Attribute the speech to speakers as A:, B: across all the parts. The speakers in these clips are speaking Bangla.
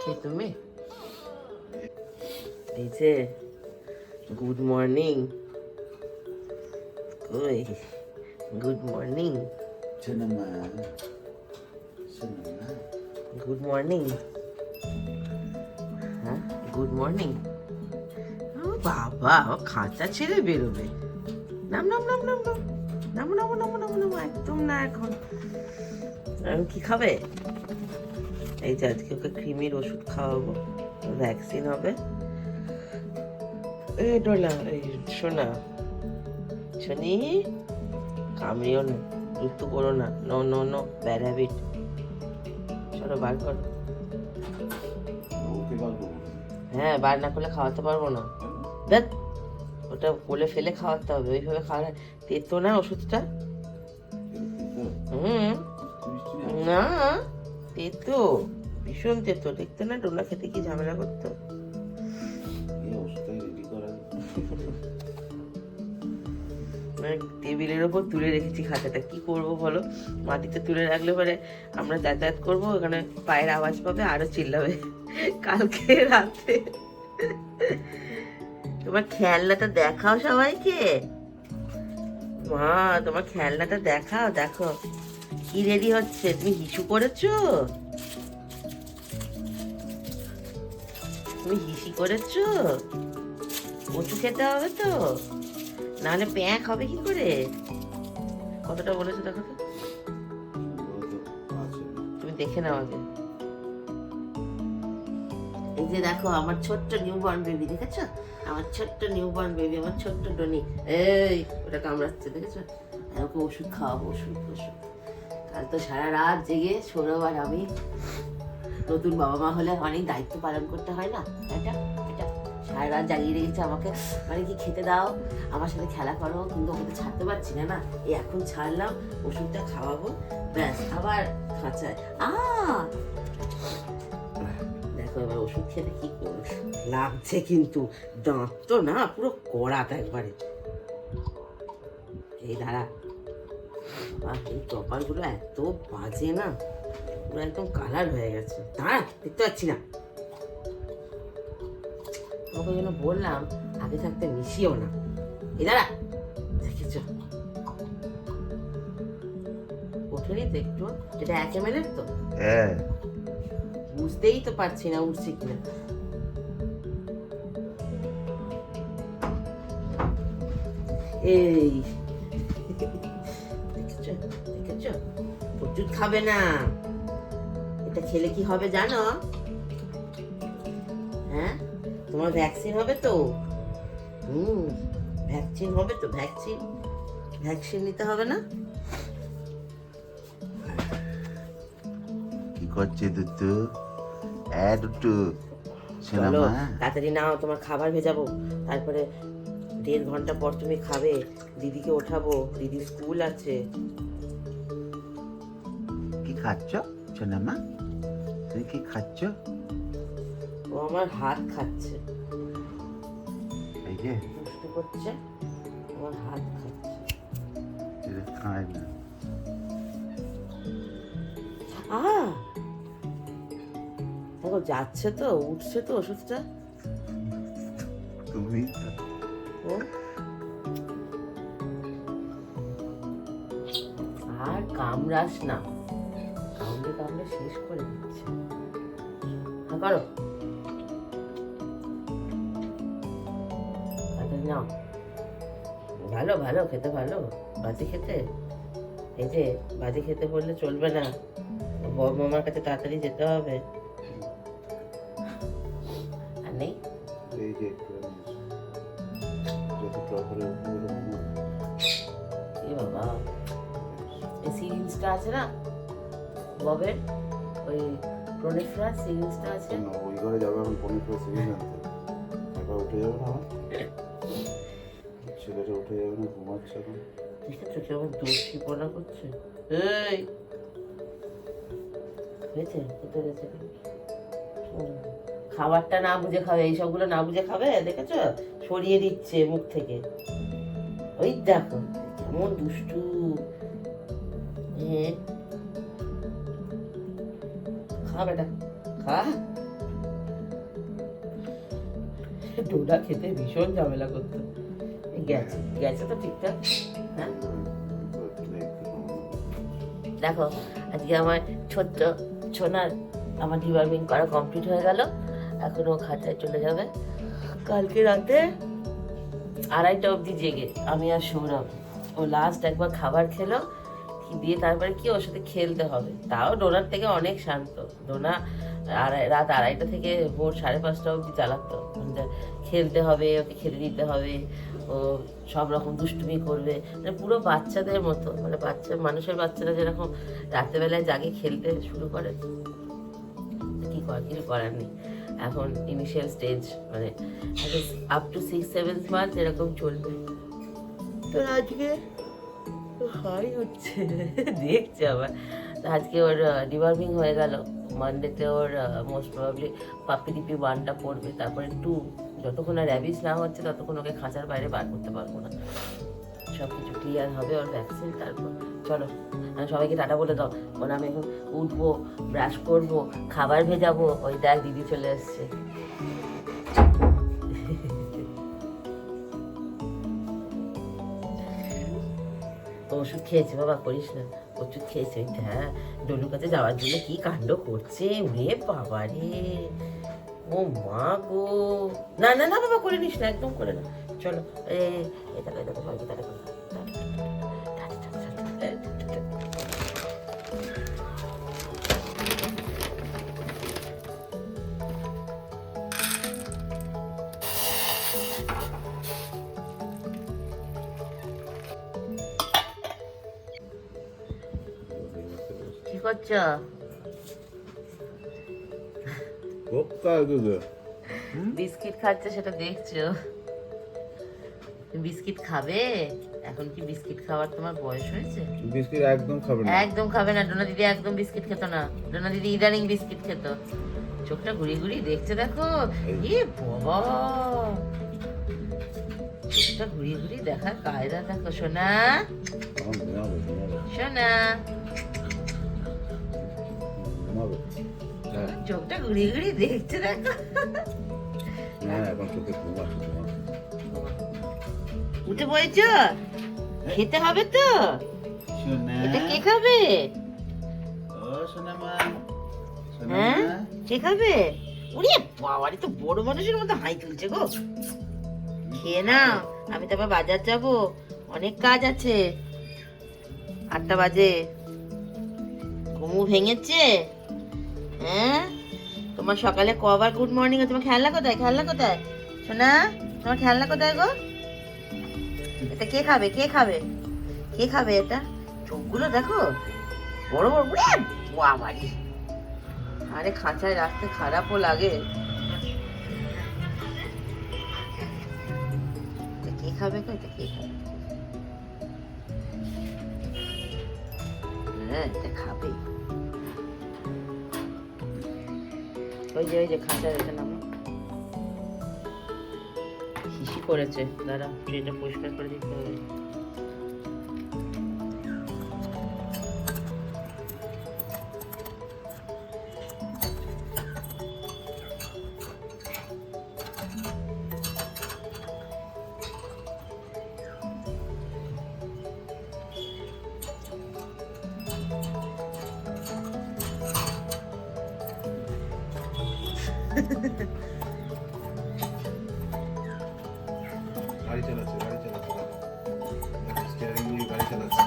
A: কে তুমি? এই যে গুড মর্নিং। কই গুড মর্নিং? Good morning. হ্যাঁ গুড মর্নিং। ও বাবা, ও খাঁচা ছেড়ে বেরোবে। নাম নাম নাম নাম নাম নামো নামো নামো নামো নামো, একদম না এখন। কি খাবে? এই যে আজকে ওকে ক্রিমির ওষুধ খাওয়াবো, ভ্যাকসিন হবে। এই ডোলা, এই শোনা শনি, কামড়িও না, দুষ্টু করো না, no no no, bad habit. চলো বার করো। হ্যাঁ, বার না করলে খাওয়াতে পারবো না। দেখ, ওটা কোলে ফেলে খাওয়াতে হবে, ওইভাবে খাওয়ালে তেতো না ওষুধটা। না, তেতো, ভীষণ তেতো। দেখতে না ডোনা খেতে কি ঝামেলা করতো। টেবিলের ওপর তুলে রেখেছি খাঁচাটা, কি করবো বলো? মাটিতে তুলে রাখলে পরে আমরা যাতায়াত করবো, ওখানে পায়ের আওয়াজ পাবে, আরো চিল্লাবে। কালকে রাতে তোমার খেলনাটা দেখাও সবাইকে। মা, তোমার খেলনাটা দেখাও, দেখো কি রেডি হচ্ছে। তুমি হিসু করেছো? তুমি হিসি করেছো? কচু খেতে হবে তো, নাহলে প্যাঁক হবে কি করে? কতটা বলেছো দেখো তো, তুমি দেখে নাও আগে। এই যে দেখো আমার ছোট্ট নিউবর্ন বেবি, দেখেছো? আমার ছোট্ট নিউবর্ন বেবি, আমার ছোট্ট ডনি। এই ওটা কামড়াচ্ছে, দেখেছো? ওকে ওষুধ খাওয়াবো, ওষুধ ওষুধ। কাল তো সারা রাত জেগে সৌরভ আর আমি, নতুন বাবা মা হলে অনেক দায়িত্ব পালন করতে হয় না, এটা এটা সারা রাত জাগিয়ে রেখেছে আমাকে, মানে কি খেতে দাও, আমার সাথে খেলা করো, কিন্তু ওকে তো ছাড়তে পারছি না। না, এই এখন ছাড়লাম, ওষুধটা খাওয়াবো, ব্যাস আবার খাঁচায়। দেখো এবার ওষুধ খেতে কি লাগছে, কিন্তু দাঁত তো না পুরো কড়াটা একবারে। এই দাঁড়া, এই কপালগুলো এত বাজে না, পুরো একদম কালার হয়ে গেছে। দাঁড়া, দেখতে পাচ্ছি না। তোমাকে যেন বললাম আগে থাকতে মিশিও না। এই দাঁড়া, দেখেছ ওঠেনি তো একটু? এটা 1 ml তো? হ্যাঁ, বুঝতেই তো পারছি না উঠছে কিনা। এই দেখেছো দেখেছো, ওষুধ খাবে না। এটা খেলে কি হবে জানো? হ্যাঁ, তোমার ভ্যাকসিন হবে তো। ভ্যাকসিন হবে তো, ভ্যাকসিন ভ্যাকসিন নিতে হবে না?
B: কি করছে দুটু? দুটু
A: চলো তাড়াতাড়ি নাও, তোমার খাবার ভেজাবো, তারপরে 1.5 ঘন্টা পর তুমি খাবে। দিদিকে ওঠাবো, দিদি স্কুল আছে।
B: কি খাচ্ছ সোনামা? তুমি কি খাচ্ছ?
A: ও আমার হাত খাচ্ছে।
B: এই যে
A: দুষ্টু করছে, আমার হাত খাচ্ছে।
B: এটা খায় না।
A: দেখো যাচ্ছে তো, উঠছে তো ওষুধটা।
B: তুমি
A: আর কামড়াস না, কামড়ে কামড়ে শেষ করে দিচ্ছে। হ্যাঁ করো, নাও। ভালো ভালো খেতে, ভালো বাজি খেতে। এই যে বাজি খেতে বললে চলবে না, বড় মামার কাছে তাড়াতাড়ি যেতে হবে। আর নেই
B: এই যে
A: এ বাবা, এই সিরিঞ্জটা আছে না ববের, ওই প্রোনেফ্রার সিরিঞ্জটা আছে।
B: ওই ঘরে যাবে, আমি প্রোনেফ্রার সিরিঞ্জ আনতে। একবার উঠে যাবে না, ছেলেটা উঠে যাবে না, ঘুমাচ্ছে এখন।
A: দেখেছো কেমন দোষীপনা করছে? এই হয়েছে, কোথায় গেছে? খাবারটা না বুঝে খাবে, এইসবগুলো না বুঝে খাবে, দেখেছো? সরিয়ে দিচ্ছে মুখ থেকে। ওই দেখো কেমন দুষ্টু। খা বেটা, খা। ডোনা খেতে ভীষণ ঝামেলা করতো। গেছে গেছে তো ঠিকঠাক। হ্যাঁ দেখো আজকে আমার ছোট্ট ছোনার আমার ডিওয়ার্মিং করা কমপ্লিট হয়ে গেল। এখন ও খাঁচায় চলে যাবে। কালকে রাতে 2:30 অবধি জেগে আমি আর সৌরভ, ও লাস্ট একবার খাবার খেলো, দিয়ে তারপরে কি ওর সাথে খেলতে হবে। তাও ডোনার থেকে অনেক শান্ত। ডোনা রাত 2:30 থেকে ভোর 5:30 অবধি চালাতো। খেলতে হবে, ওকে খেতে দিতে হবে, ও সব রকম দুষ্টুমি করবে, মানে পুরো বাচ্চাদের মতো, মানে মানুষের বাচ্চারা যেরকম রাত্রেবেলায় জাগে খেলতে শুরু করে, কিছু করার নেই। এখন ইনিশিয়াল স্টেজ, মানে আপ টু 6-7 মান্থ এরকম চলবে। তো আজকে হাই হচ্ছে দেখছে আবার। আজকে ওর ডিওয়ার্মিং হয়ে গেল। মানডেতে ওর মোস্ট প্রবাবলি পাপ্পি ডিপি 1টা পড়বে, তারপরে 2। যতক্ষণ আর র্যাবিস না হচ্ছে ততক্ষণ ওকে খাঁচার বাইরে বার করতে পারবো না। সব কিছু ক্লিয়ার হবে ওর ভ্যাকসিন। তারপর চলো সবাইকে টাটা বলে দাও। ওরা আমি এখন উঠবো, ব্রাশ করবো, খাবার ভেজাবো। ওই দেখ দিদি চলে এসছে। ওষুধ খেয়েছে বাবা, করিস না, ওষুধ খেয়েছে। হ্যাঁ ডলুর কাছে যাওয়ার জন্য কি কাণ্ড করছে, ওরে বাবা রে, ও মা গো। না না না বাবা, করে নিস না, একদম করে না। চলো এটা সবাইকে টাটা করে দাও। কি করছো? বিস্কিট খাচ্ছে, সেটা দেখছো? বিস্কিট খাবে? এখন কি বিস্কিট খাওয়ার তোমার বয়স হয়েছে?
B: বিস্কিট একদম খাবে না,
A: একদম খাবে না। ডোনা দিদি একদম বিস্কিট খেত না। ডোনা দিদি ইদানিং বিস্কিট খেত। চোখটা ঘুরিয়ে ঘুরিয়ে দেখছে, দেখো। এ বাবা, চোখটা ঘুরিয়ে ঘুরিয়ে দেখার কায়দা দেখো। সোনা সোনা, চোখটা ঘুরিয়ে ঘুরিয়ে দেখছে, দেখো। উঠে পড়েছ? খেতে হবে তো? এটা কে খাবে? হ্যাঁ কে খাবে? উনি বাবারে, তো বড় মানুষের মতো হাই তুলছে গো। খেয়ে নাও, আমি তো আবার বাজার যাবো, অনেক কাজ আছে। 8টা বাজে। ঘুমু ভেঙেছে? হ্যাঁ তোমার সকালে কবার গুড মর্নিং? তোমার খেলনা কোথায়? খেলনা কোথায় সোনা? তোমার খেলনা কোথায় গো? এটা কে খাবে? কে খাবে? কে খাবে এটা? চোখগুলো দেখো, বড় বড়। বাবারি, আরে খাঁচায় রাখতে খারাপও লাগে। এটা কে খাবে গো? এটা কে খাবে? হ্যাঁ এটা খাবে। ওই যে খাঁচা রেখে নামো। শিশি করেছে, দাঁড়া এটা পরিষ্কার করে দিতে হবে।
B: গাড়ি চালাচ্ছে, স্টিয়ারিং নিয়ে গাড়ি চালাচ্ছে।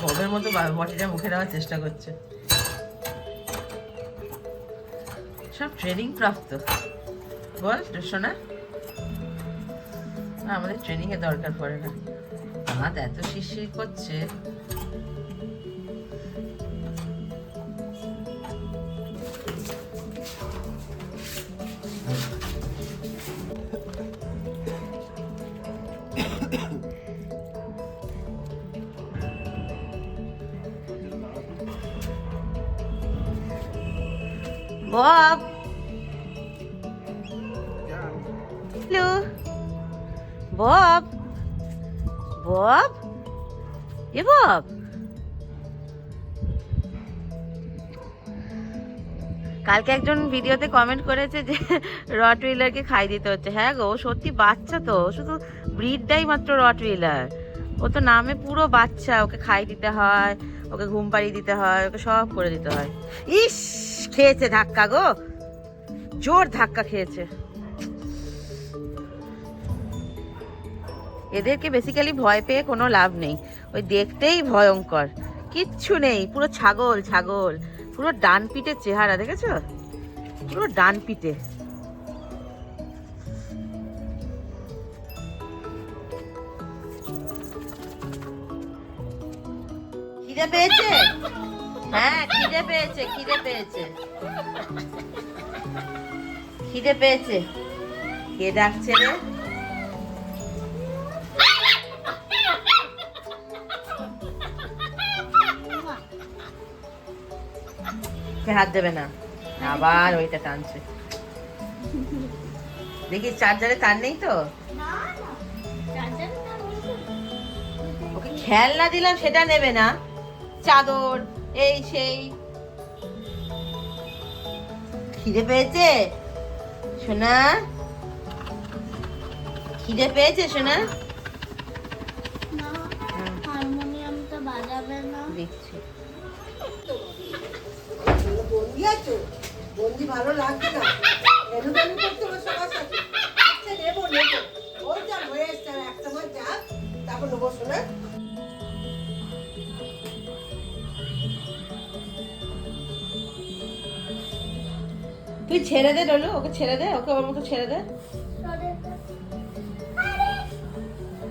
A: ববের মতো বটিটা মুখে দেওয়ার চেষ্টা করছে। সব ট্রেনিং প্রাপ্ত বল সোনা। আমাদের ট্রেনিং এর দরকার পড়ে না। হাত এত শিরশির করছে। Bob, hello Bob. বব, এ বব, কালকে একজন ভিডিওতে কমেন্ট করেছে যে রটউইলারকে খাই দিতে হচ্ছে। হ্যাঁ গো, ও সত্যি বাচ্চা তো, শুধু ব্রিডটাই মাত্র রটউইলার। ও তো নামে পুরো বাচ্চা, ওকে খাই দিতে হয়, ওকে ঘুম পাড়িয়ে দিতে হয়, ওকে সব করে দিতে হয়। ইস, খেয়েছে ধাক্কা গো, জোর ধাক্কা খেয়েছে। এদেরকে বেসিক্যালি ভয় পেয়ে কোনো লাভ নেই, ওই দেখতেই ভয়ঙ্কর, কিচ্ছু নেই, পুরো ছাগল ছাগল, পুরো ডান পিঠে চেহারা, দেখেছো? পুরো ডান পিঠে। খিদে পেয়েছে? হ্যাঁ খিদে পেয়েছে, খিদে পেয়েছে, খিদে পেয়েছে। কে ডাকছে রে? হাত দেবে না, আবার ওইটা টানছে। দেখি চার্জারে তার নেই তো, ওকে খেলনা দিলাম সেটা নেবে না, চাদর এই সেই। খিদে পেয়েছে সোনা? খিদে পেয়েছে সোনা?
C: হারমোনিয়ামটা বাজাবে না?
A: দেখছি।
D: বন্দি আছো? বন্দি ভালো লাগছে না? এরকমই করতে হবে সবার সাথে। আচ্ছা নেবো নেবো, ওই যা হয়ে এসছে, আর এক সময় যা, তারপর নেবো শোনা।
A: তুই ছেড়ে দে ডলু, ওকে ছেড়ে দে, ওকে ওর মতো ছেড়ে দে।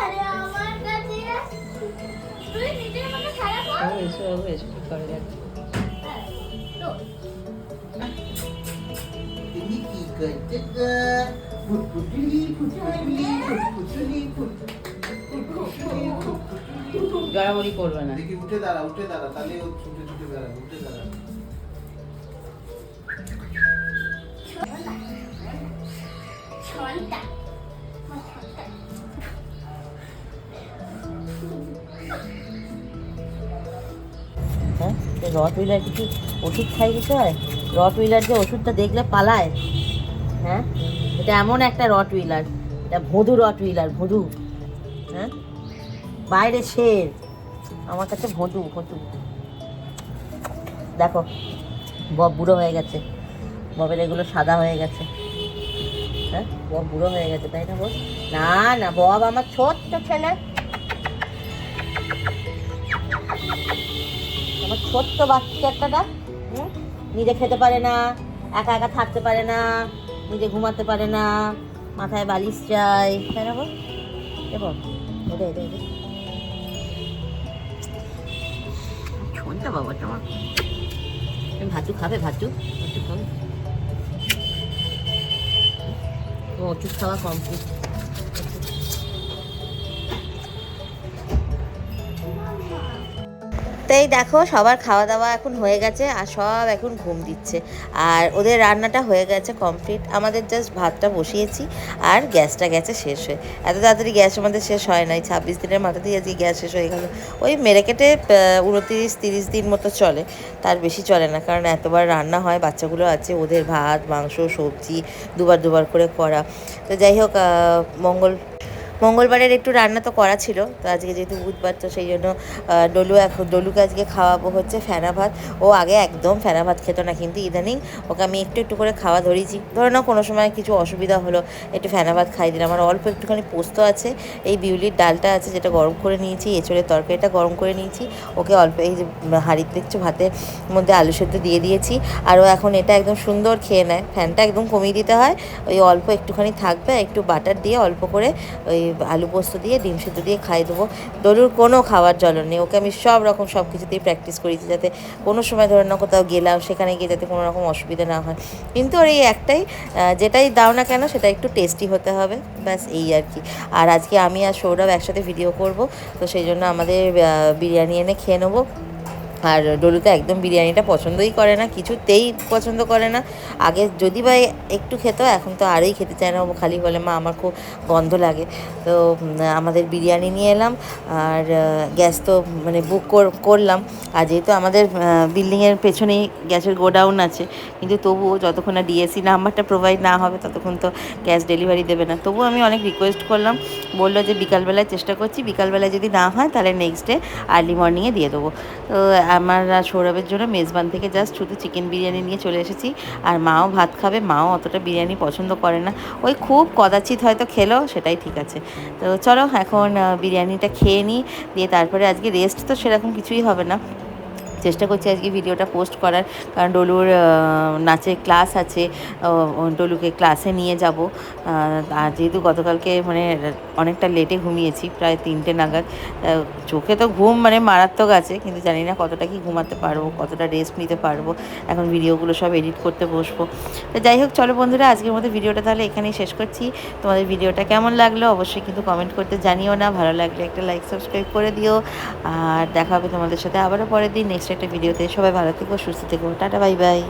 C: আরে আমার কাছে তুই নিজের মতো খারাপ কর।
A: এসো এসো, কি করে দেখ।
D: তুমি কি করতে গো? ফুটফুটুলি ফুটফুটুলি ফুটফুটুলি ফুটফুটুলি।
A: জড়াবড়ি করবে না।
B: দেখি উঠে দাঁড়া, উঠে দাঁড়া, তাহলে ও ছুটে ছুটে দাঁড়া, উঠে দাঁড়া।
C: ছলটা
A: হ্যাঁ, রটউইলার কিছু ওষুধ খাই দিতে হয়? রটউইলার যে ওষুধটা দেখলে পালায়, হ্যাঁ এটা এমন একটা রটউইলার, এটা ভোঁদু রটউইলার, ভোঁদু। হ্যাঁ, বাইরে শের, আমার কাছে ভোঁদু ভোঁদু। দেখো বব বুড়ো হয়ে গেছে, ববের এগুলো সাদা হয়ে গেছে। হ্যাঁ, বব বুড়ো হয়ে গেছে, তাই না বল? না না, বব আমার ছোট্ট ছেলে, আমার ছোট্ট বাচ্চা একটা, নিজে খেতে পারে না, একা একা থাকতে পারে না, নিজে ঘুমাতে পারে না, মাথায় বালিশ চাই, তাই না বল? এবং এটা এটা এটা শোনটা বাবা, তোমার ভাতু খাবে? ভাতু ভাতু খাবে? ও ওষুধ খাওয়া কমপ্লিট। তো এই দেখো সবার খাওয়া দাওয়া এখন হয়ে গেছে, আর সব এখন ঘুম দিচ্ছে, আর ওদের রান্নাটা হয়ে গেছে কমপ্লিট। আমাদের জাস্ট ভাতটা বসিয়েছি, আর গ্যাসটা গেছে শেষ হয়ে। এত তাড়াতাড়ি গ্যাস আমাদের শেষ হয় নাই, 26 দিনের মাথা দিয়ে আজকে গ্যাস শেষ হয়ে গেল। ওই মেরে কেটে 29-30 দিন মতো চলে, তার বেশি চলে না, কারণ এতবার রান্না হয়, বাচ্চাগুলো আছে, ওদের ভাত মাংস সবজি দুবার দুবার করে করা। তো যাই হোক, মঙ্গলবারের একটু রান্না তো করা ছিল, তো আজকে যেহেতু বুধবার, তো সেই জন্য ডলুকে আজকে খাওয়াবো হচ্ছে ফেনা ভাত। ও আগে একদম ফেনা ভাত খেত না, কিন্তু ইদানিং ওকে আমি একটু একটু করে খাওয়া ধরিয়েছি। ধরো না কোনো সময় কিছু অসুবিধা হলো, একটু ফেনা ভাত খাই দিলাম। আমার অল্প একটুখানি পোস্ত আছে, এই বিউলির ডালটা আছে যেটা গরম করে নিয়েছি, এঁচড়ের তরকারিটা গরম করে নিয়েছি, ওকে অল্প এই যে হাঁড়িতে দেখছো ভাতের মধ্যে আলু সেদ্ধ দিয়ে দিয়েছি, আর ও এখন এটা একদম সুন্দর খেয়ে নেয়। ফ্যানটা একদম কমিয়ে দিতে হয়, ওই অল্প একটুখানি থাকবে, একটু বাটার দিয়ে অল্প করে ওই আলু পোস্ত দিয়ে ডিম সেদ্ধ দিয়ে খাইয়ে দেবো। ডলুর কোনো খাওয়ার জ্বলন নেই, ওকে আমি সব রকম সব কিছুতেই প্র্যাকটিস করেছি, যাতে কোনো সময় ধরে না কোথাও গেলাম সেখানে গিয়ে যাতে কোনো রকম অসুবিধা না হয়। কিন্তু ওর এই একটাই, যেটাই দাও না কেন সেটা একটু টেস্টি হতে হবে, ব্যাস এই আর কি। আর আজকে আমি আর সৌরভ একসাথে ভিডিও করব, তো সেই জন্য আমাদের বিরিয়ানি এনে খেয়ে নেবো।
E: আর ডলু তো একদম বিরিয়ানিটা পছন্দই করে না, কিছুতেই পছন্দ করে না। আগে যদি বা একটু খেত, এখন তো আরই খেতে চায় না, ও খালি বলে মা আমার খুব গন্ধ লাগে। তো আমাদের বিরিয়ানি নিয়ে এলাম, আর গ্যাস তো মানে বুক করলাম। আর যেহেতু আমাদের বিল্ডিংয়ের পেছনেই গ্যাসের গোডাউন আছে, কিন্তু তবুও যতক্ষণ না ডিএসসি নাম্বারটা প্রোভাইড না হবে ততক্ষণ তো গ্যাস ডেলিভারি দেবে না। তবুও আমি অনেক রিকোয়েস্ট করলাম, বললো যে বিকালবেলায় চেষ্টা করছি, বিকালবেলায় যদি না হয় তাহলে নেক্সট ডে আর্লি মর্নিংয়ে দিয়ে দেবো। তো আমার আর সৌরভের জন্য মেজবান থেকে জাস্ট শুধু চিকেন বিরিয়ানি নিয়ে চলে এসেছি। আর মাও ভাত খাবে, মাও অতটা বিরিয়ানি পছন্দ করে না, ওই খুব কদাচিৎ হয়তো খেলো, সেটাই ঠিক আছে। তো চলো এখন বিরিয়ানিটা খেয়ে নিই, দিয়ে তারপরে আজকে রেস্ট তো সেরকম কিছুই হবে না, চেষ্টা করছি আজকে ভিডিওটা পোস্ট করার, কারণ ডলুর নাচের ক্লাস আছে, ডলুকে ক্লাসে নিয়ে যাব। আর যেহেতু গতকালকে মানে অনেকটা লেটে ঘুমিয়েছি, প্রায় 3টে নাগাদ, চোখে তো ঘুম মানে মারাত্মক আছে, কিন্তু জানি না কতটা কি ঘুমাতে পারবো, কতটা রেস্ট নিতে পারবো। এখন ভিডিওগুলো সব এডিট করতে বসবো। তো যাই হোক, চলো বন্ধুরা, আজকের মতো ভিডিওটা তাহলে এখানেই শেষ করছি। তোমাদের ভিডিওটা কেমন লাগলো অবশ্যই কিন্তু কমেন্ট করতে জানিও না, ভালো লাগলে একটা লাইক সাবস্ক্রাইব করে দিও। আর দেখা হবে তোমাদের সাথে আবারও পরের দিন নেক্সট একটা ভিডিওতে। সবাই ভালো থেকো, সুস্থ থেকো, টাটা, বাই বাই।